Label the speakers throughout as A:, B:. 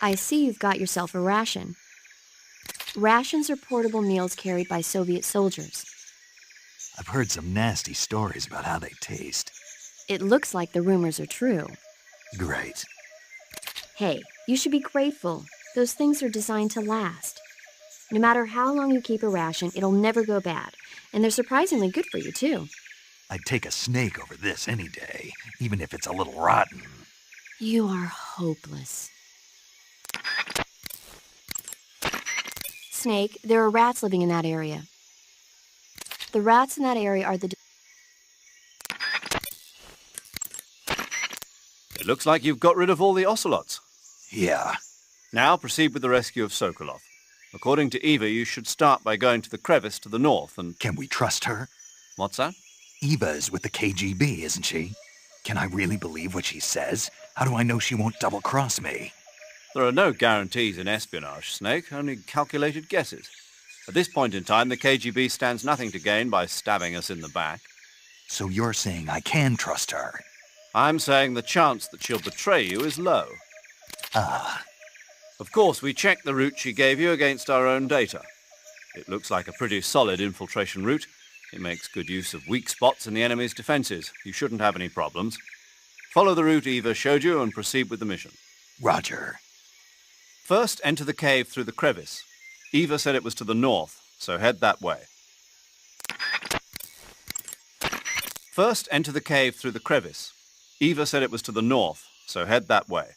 A: I see you've got yourself a ration. Rations are portable meals carried by Soviet soldiers.
B: I've heard some nasty stories about how they taste.
A: It looks like the rumors are true.
B: Great.
A: Hey, you should be grateful. Those things are designed to last. No matter how long you keep a ration, it'll never go bad. And they're surprisingly good for you, too.
B: I'd take a snake over this any day, even if it's a little rotten.
A: You are hopeless. Snake, there are rats living in that area. The rats in that area are the...
C: It looks like you've got rid of all the ocelots.
B: Yeah.
C: Now proceed with the rescue of Sokolov. According to Eva, you should start by going to the crevice to the north and...
B: Can we trust her?
C: What's that?
B: Eva is with the KGB, isn't she? Can I really believe what she says? How do I know she won't double-cross me?
C: There are no guarantees in espionage, Snake, only calculated guesses. At this point in time, the KGB stands nothing to gain by stabbing us in the back.
B: So you're saying I can trust her?
C: I'm saying the chance that she'll betray you is low.
B: Ah.
C: Of course, we checked the route she gave you against our own data. It looks like a pretty solid infiltration route. It makes good use of weak spots in the enemy's defenses. You shouldn't have any problems. Follow the route Eva showed you and proceed with the mission.
B: Roger.
C: First, enter the cave through the crevice. Eva said it was to the north, so head that way. First, enter the cave through the crevice. Eva said it was to the north, so head that way.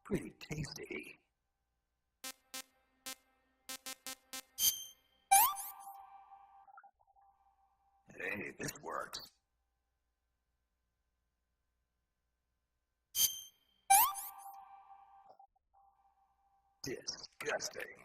B: Pretty tasty. Hey, this works. Disgusting.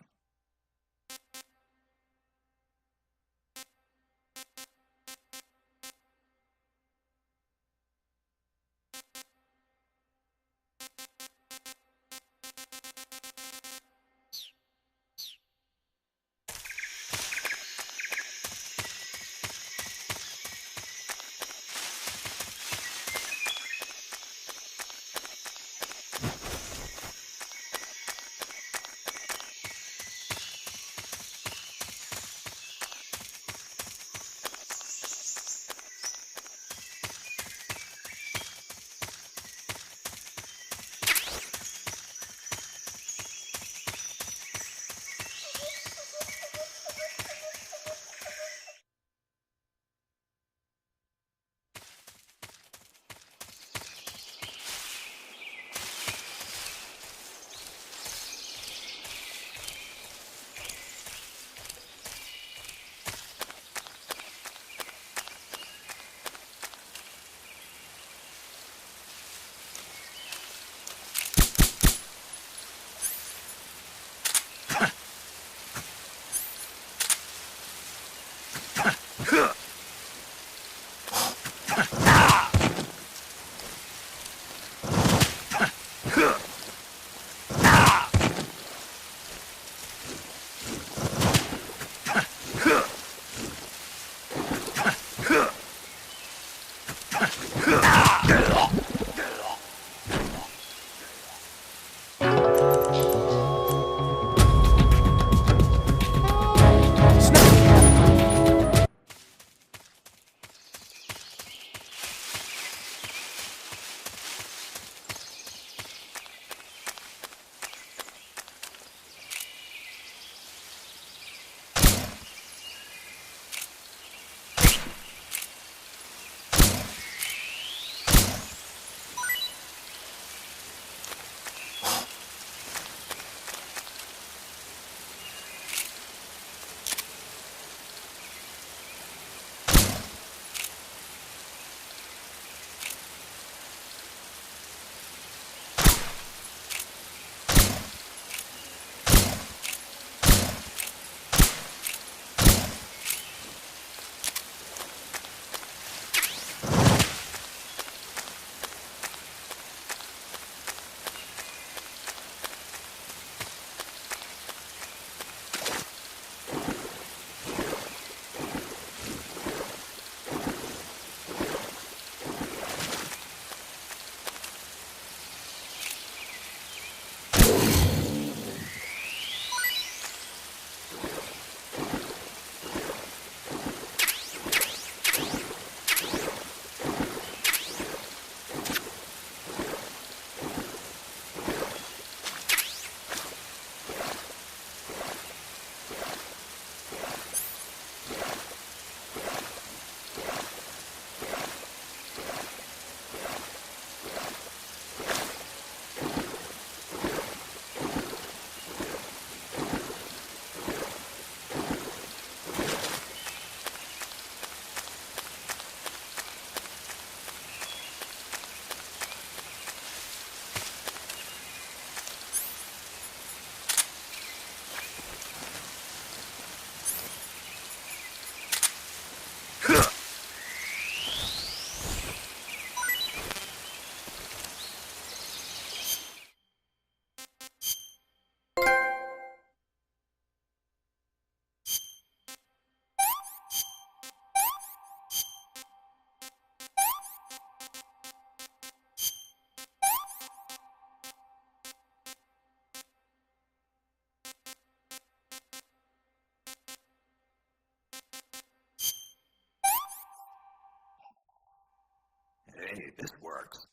B: Hey, this works.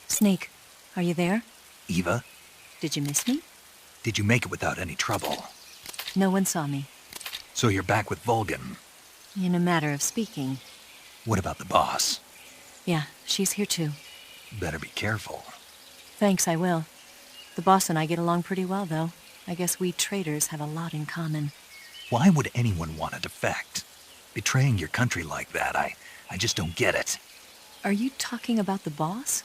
D: Snake, are you there?
B: Eva,
D: Did you miss me?
B: did you make it without any trouble?
D: No one saw me.
B: So you're back with Vulcan.
D: In a matter of speaking.
B: What about the boss?
D: Yeah, she's here too.
B: Better be careful.
D: Thanks, I will. The boss and I get along pretty well, though. I guess we traders have a lot in common.
B: Why would anyone want to defect? Betraying your country like that, I just don't get it.
D: Are you talking about the boss?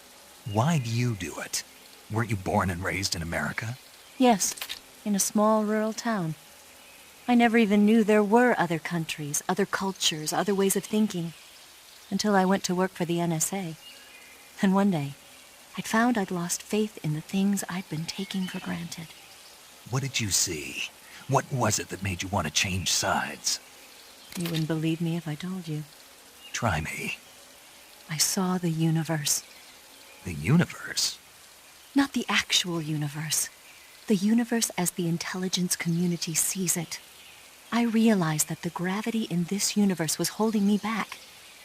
B: Why do you do it? Weren't you born and raised in America?
D: Yes, in a small rural town. I never even knew there were other countries, other cultures, other ways of thinking, until I went to work for the NSA. And one day, I'd found I'd lost faith in the things I'd been taking for granted.
B: What did you see? What was it that made you want to change sides?
D: You wouldn't believe me if I told you.
B: Try me.
D: I saw the universe.
B: The universe?
D: Not the actual universe. The universe as the intelligence community sees it. I realized that the gravity in this universe was holding me back.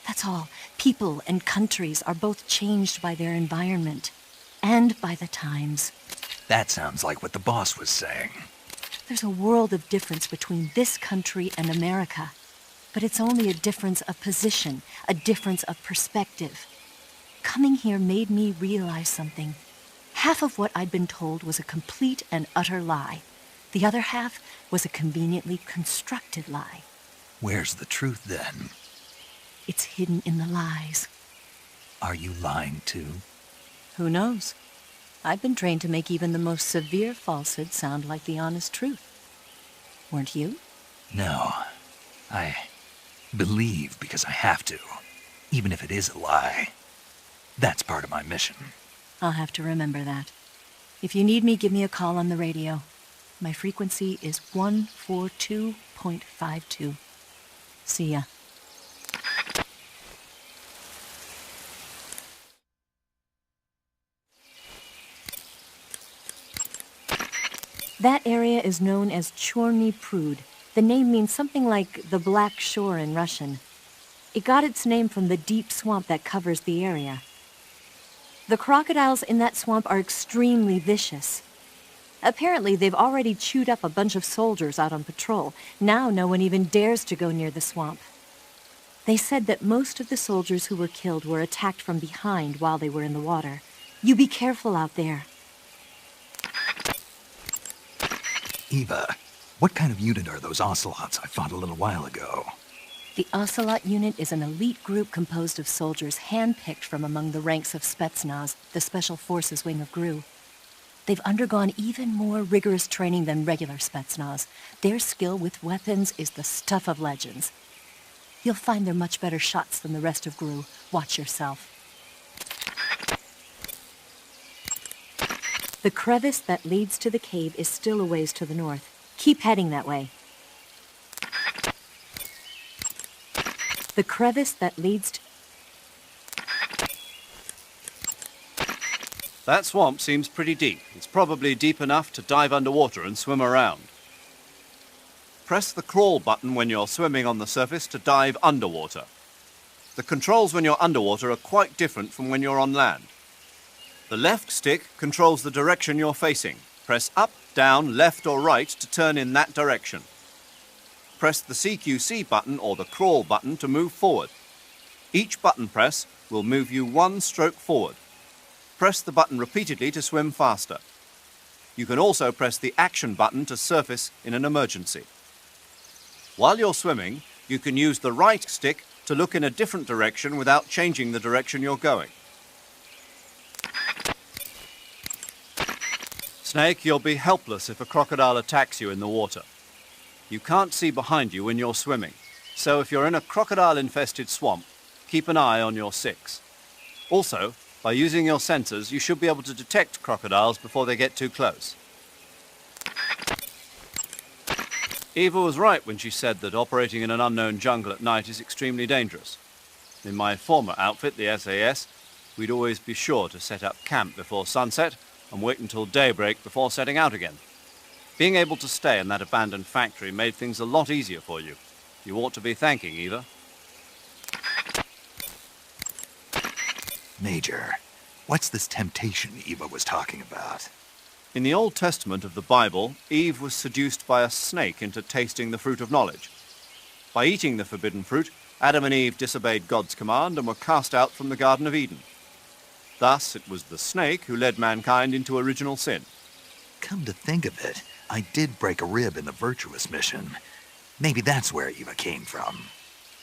D: That's all. People and countries are both changed by their environment and by the times.
B: That sounds like what the boss was saying.
D: There's a world of difference between this country and America. But it's only a difference of position, a difference of perspective. Coming here made me realize something. Half of what I'd been told was a complete and utter lie. The other half was a conveniently constructed lie.
B: Where's the truth then?
D: It's hidden in the lies.
B: Are you lying too?
D: Who knows? I've been trained to make even the most severe falsehood sound like the honest truth. Weren't you?
B: No. I believe because I have to, even if it is a lie. That's part of my mission.
D: I'll have to remember that. If you need me, give me a call on the radio. My frequency is 142.52. See ya. That area is known as Chorny Prud. The name means something like the Black Shore in Russian. It got its name from the deep swamp that covers the area. The crocodiles in that swamp are extremely vicious. Apparently, they've already chewed up a bunch of soldiers out on patrol. Now no one even dares to go near the swamp. They said that most of the soldiers who were killed were attacked from behind while they were in the water. You be careful out there.
B: Eva, what kind of unit are those ocelots I fought a little while ago?
D: The Ocelot unit is an elite group composed of soldiers handpicked from among the ranks of Spetsnaz, the Special Forces wing of GRU. They've undergone even more rigorous training than regular Spetsnaz. Their skill with weapons is the stuff of legends. You'll find they're much better shots than the rest of GRU. Watch yourself. The crevice that leads to the cave is still a ways to the north. Keep heading that way. The crevice that leads to...
C: That swamp seems pretty deep. It's probably deep enough to dive underwater and swim around. Press the crawl button when you're swimming on the surface to dive underwater. The controls when you're underwater are quite different from when you're on land. The left stick controls the direction you're facing. Press up, down, left or right to turn in that direction. Press the CQC button or the crawl button to move forward. Each button press will move you one stroke forward. Press the button repeatedly to swim faster. You can also press the action button to surface in an emergency. While you're swimming, you can use the right stick to look in a different direction without changing the direction you're going. Snake, you'll be helpless if a crocodile attacks you in the water. You can't see behind you when you're swimming, so if you're in a crocodile-infested swamp, keep an eye on your six. Also, by using your sensors, you should be able to detect crocodiles before they get too close. Eva was right when she said that operating in an unknown jungle at night is extremely dangerous. In my former outfit, the SAS, we'd always be sure to set up camp before sunset and wait until daybreak before setting out again. Being able to stay in that abandoned factory made things a lot easier for you. You ought to be thanking Eva.
B: Major, what's this temptation Eva was talking about?
C: In the Old Testament of the Bible, Eve was seduced by a snake into tasting the fruit of knowledge. By eating the forbidden fruit, Adam and Eve disobeyed God's command and were cast out from the Garden of Eden. Thus, it was the snake who led mankind into original sin.
B: Come to think of it, I did break a rib in the virtuous mission. Maybe that's where Eva came from.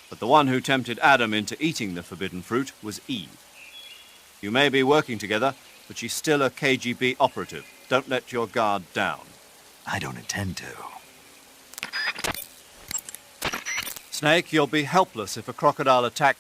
C: But the one who tempted Adam into eating the forbidden fruit was Eve. You may be working together, but she's still a KGB operative. Don't let your guard down.
B: I don't intend to.
C: Snake, you'll be helpless if a crocodile attacks